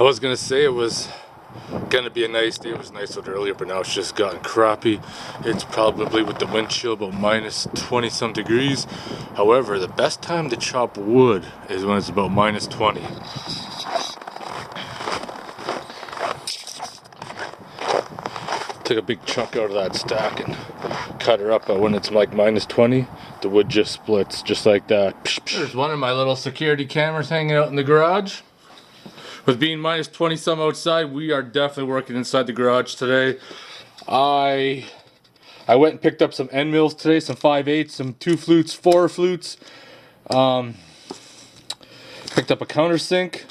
I was gonna say it was gonna be a nice day. It was nice out earlier, but now it's just gotten crappy. It's probably with the wind chill about minus 20 some degrees. However, the best time to chop wood is when it's about minus 20. Took a big chunk out of that stack and cut her up, but when it's like minus 20, the wood just splits just like that. There's one of my little security cameras hanging out in the garage. With being minus 20 some outside, we are definitely working inside the garage today. I went and picked up some end mills today, some 5/8, some 2 flutes, 4 flutes. Picked up a countersink.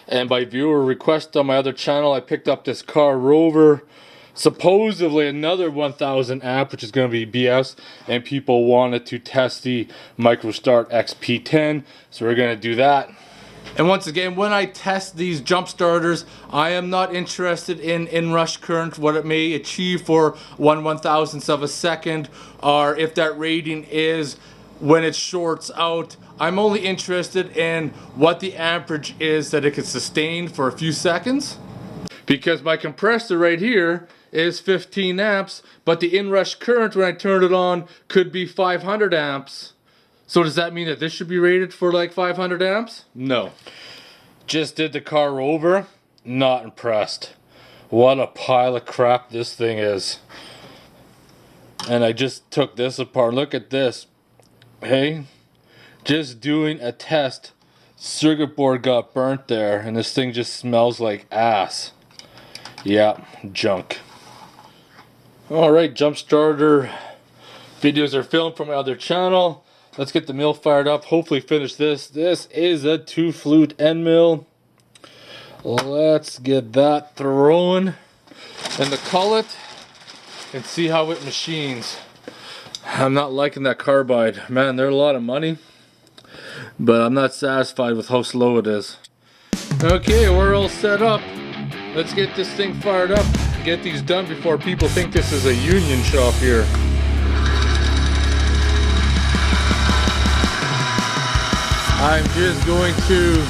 And by viewer request on my other channel, I picked up this Car Rover, supposedly another 1000 amp, which is going to be BS. And people wanted to test the MicroStart XP10, so we're going to do that. And once again, when I test these jump starters, I am not interested in inrush current, what it may achieve for 1/1000th of a second, or if that rating is when it shorts out. I'm only interested in what the amperage is that it can sustain for a few seconds. Because my compressor right here is 15 amps, but the inrush current when I turn it on could be 500 amps. So does that mean that this should be rated for like 500 amps? No. Just did the Car Rover. Not impressed. What a pile of crap this thing is. And I just took this apart. Look at this. Hey, just doing a test. Circuit board got burnt there and this thing just smells like ass. Yeah, junk. Alright, jump starter videos are filmed from my other channel. Let's get the mill fired up, hopefully finish this. This is a 2 flute end mill. Let's get that thrown in the cullet and see how it machines. I'm not liking that carbide. Man, they're a lot of money, but I'm not satisfied with how slow it is. Okay, we're all set up. Let's get this thing fired up. Get these done before people think this is a union shop here. I'm just going to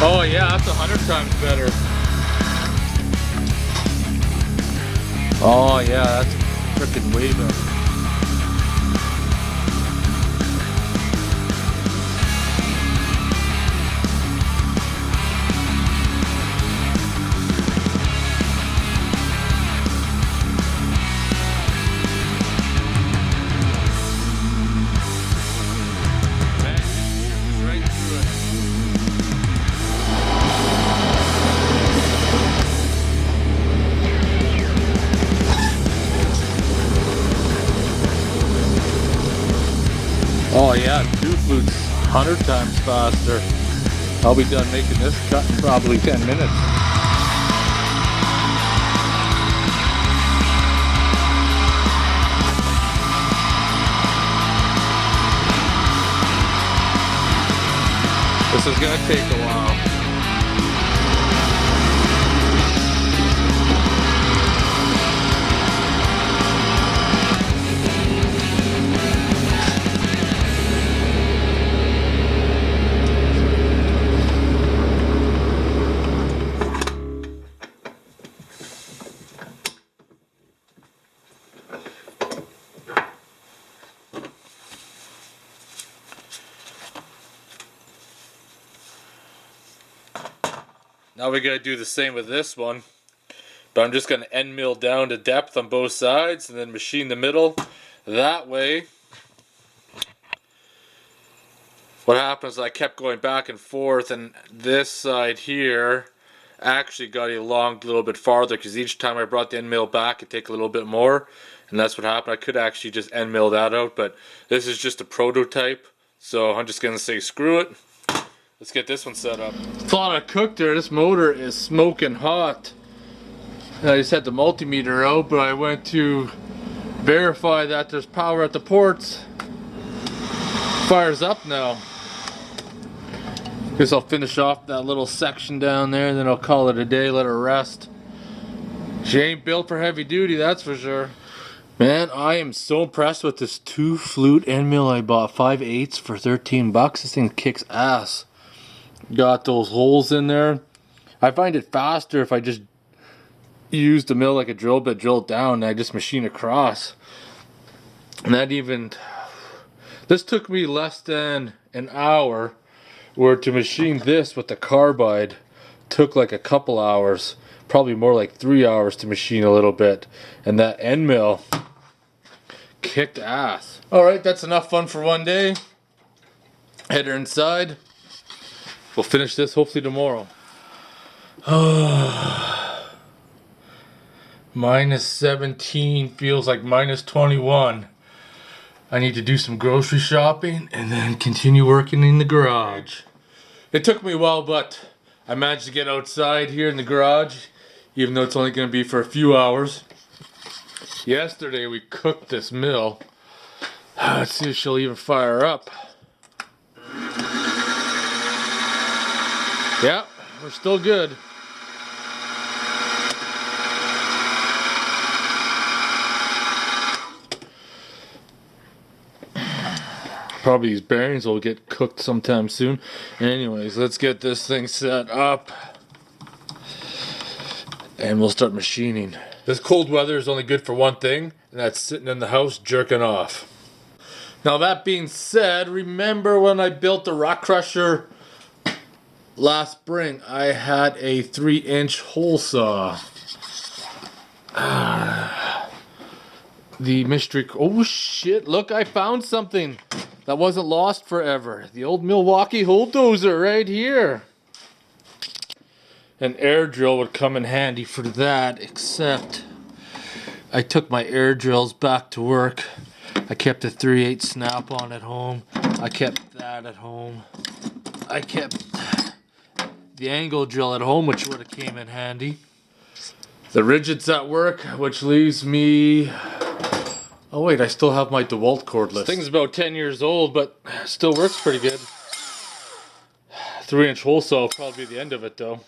oh yeah, that's 100 times better. Oh yeah, that's freaking way better. Oh yeah, 2 flutes, 100 times faster. I'll be done making this cut in probably 10 minutes. This is gonna take a while. Now we gotta do the same with this one, but I'm just gonna end mill down to depth on both sides and then machine the middle. That way, what happens is I kept going back and forth, and this side here actually got elongated a little bit farther because each time I brought the end mill back it took a little bit more, and that's what happened. I could actually just end mill that out, but this is just a prototype, so I'm just gonna say screw it. Let's get this one set up. Thought I cooked there. This motor is smoking hot. And I just had the multimeter out, but I went to verify that there's power at the ports. Fires up now. Guess I'll finish off that little section down there, then I'll call it a day, let her rest. She ain't built for heavy duty, that's for sure. Man, I am so impressed with this 2-flute end mill I bought. 5/8 for 13 bucks. This thing kicks ass. Got those holes in there. I find it faster if I just use the mill like a drill bit, drill it down, and I just machine across. And that even... This took me less than an hour, where to machine this with the carbide took like a couple hours. Probably more like 3 hours to machine a little bit. And that end mill kicked ass. Alright, that's enough fun for one day. Head her inside. We'll finish this hopefully tomorrow. Minus 17 feels like minus 21. I need to do some grocery shopping and then continue working in the garage. It took me a while, but I managed to get outside here in the garage, even though it's only going to be for a few hours. Yesterday we cooked this mill. Let's see if she'll even fire up. Yeah, we're still good. Probably these bearings will get cooked sometime soon. Anyways, let's get this thing set up and we'll start machining. This cold weather is only good for one thing, and that's sitting in the house jerking off. Now that being said, remember when I built the rock crusher last spring, I had a 3-inch hole saw. The mystery... Oh shit, look, I found something that wasn't lost forever. The old Milwaukee bulldozer right here. An air drill would come in handy for that, except I took my air drills back to work. I kept a 3/8 snap-on at home. I kept that at home. I kept the angle drill at home, which would have came in handy. The rigid's at work, which leaves me... Oh wait, I still have my DeWalt cordless. This thing's about 10 years old, but still works pretty good. 3-inch hole saw will probably be the end of it though.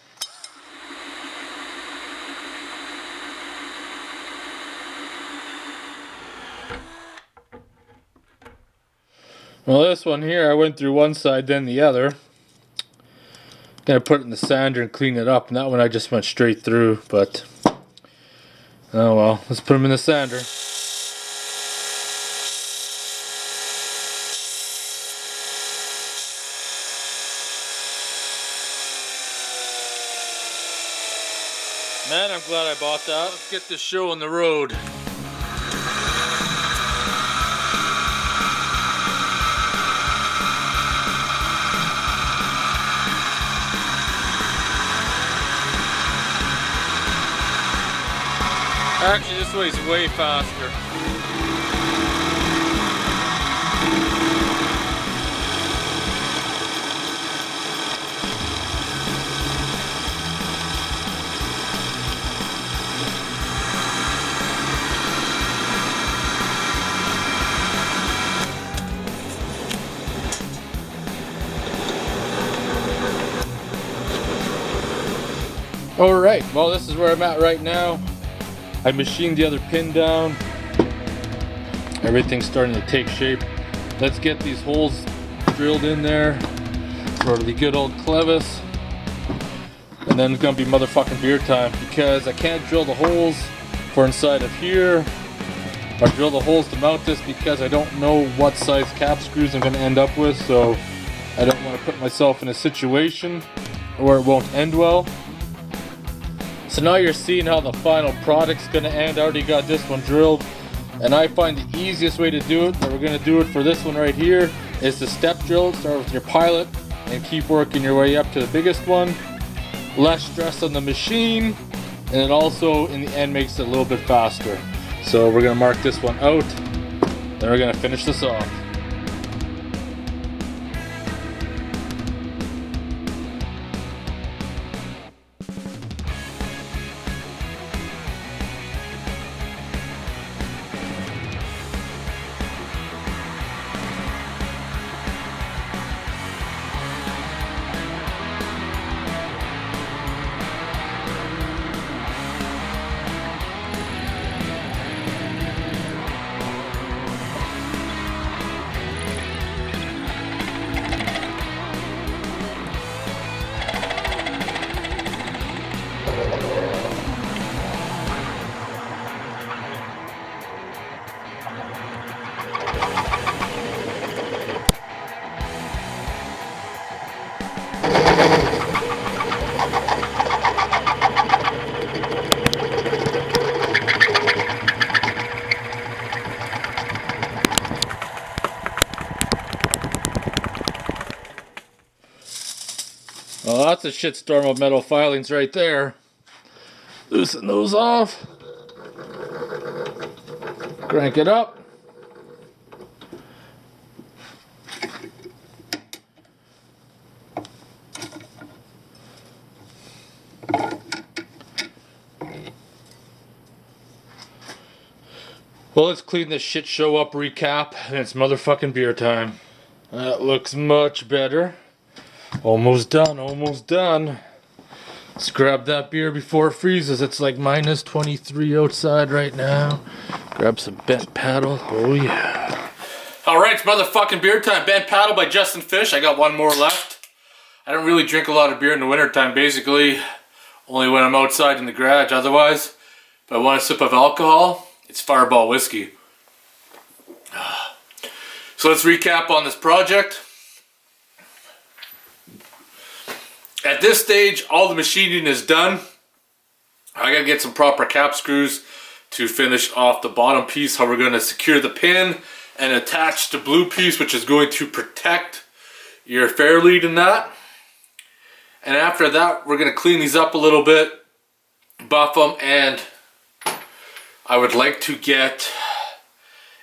Well, this one here, I went through one side, then the other. Gonna put it in the sander and clean it up, and that one I just went straight through, but... Oh well, let's put them in the sander. Man, I'm glad I bought that. Let's get this show on the road. Actually, this way's way faster. Alright, well this is where I'm at right now. I machined the other pin down. Everything's starting to take shape. Let's get these holes drilled in there for the good old clevis. And then it's gonna be motherfucking beer time, because I can't drill the holes for inside of here or drill the holes to mount this, because I don't know what size cap screws I'm gonna end up with, so I don't want to put myself in a situation where it won't end well. So now you're seeing how the final product's gonna end. I already got this one drilled, and I find the easiest way to do it, and we're gonna do it for this one right here, is to step drill. Start with your pilot and keep working your way up to the biggest one. Less stress on the machine, and it also in the end makes it a little bit faster. So we're gonna mark this one out, then we're gonna finish this off. Well, that's a shitstorm of metal filings right there. Loosen those off. Crank it up. Well, let's clean this shit show up, recap, and it's motherfucking beer time. That looks much better. Almost done, almost done. Let's grab that beer before it freezes. It's like minus 23 outside right now. Grab some bent paddle. Oh yeah. Alright, it's motherfucking beer time. Bent paddle by Justin Fish. I got one more left. I don't really drink a lot of beer in the wintertime, basically. Only when I'm outside in the garage. Otherwise, if I want a sip of alcohol, it's Fireball whiskey. So let's recap on this project. At this stage, all the machining is done. I gotta get some proper cap screws to finish off the bottom piece, how we're gonna secure the pin and attach the blue piece, which is going to protect your fair lead in that. And after that, we're gonna clean these up a little bit, buff them, and I would like to get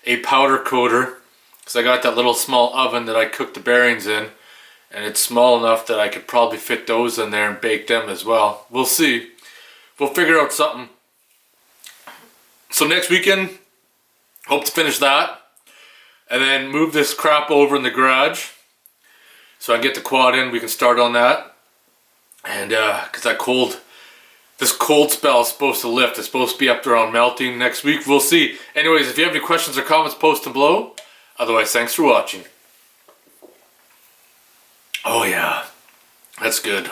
a powder coater because I got that little small oven that I cook the bearings in, and it's small enough that I could probably fit those in there and bake them as well. We'll see. We'll figure out something. So next weekend, hope to finish that and then move this crap over in the garage so I can get the quad in. We can start on that, and because this cold spell is supposed to lift. It's supposed to be up there on melting next week. We'll see. Anyways, if you have any questions or comments, post them below. Otherwise, thanks for watching. Oh yeah, that's good.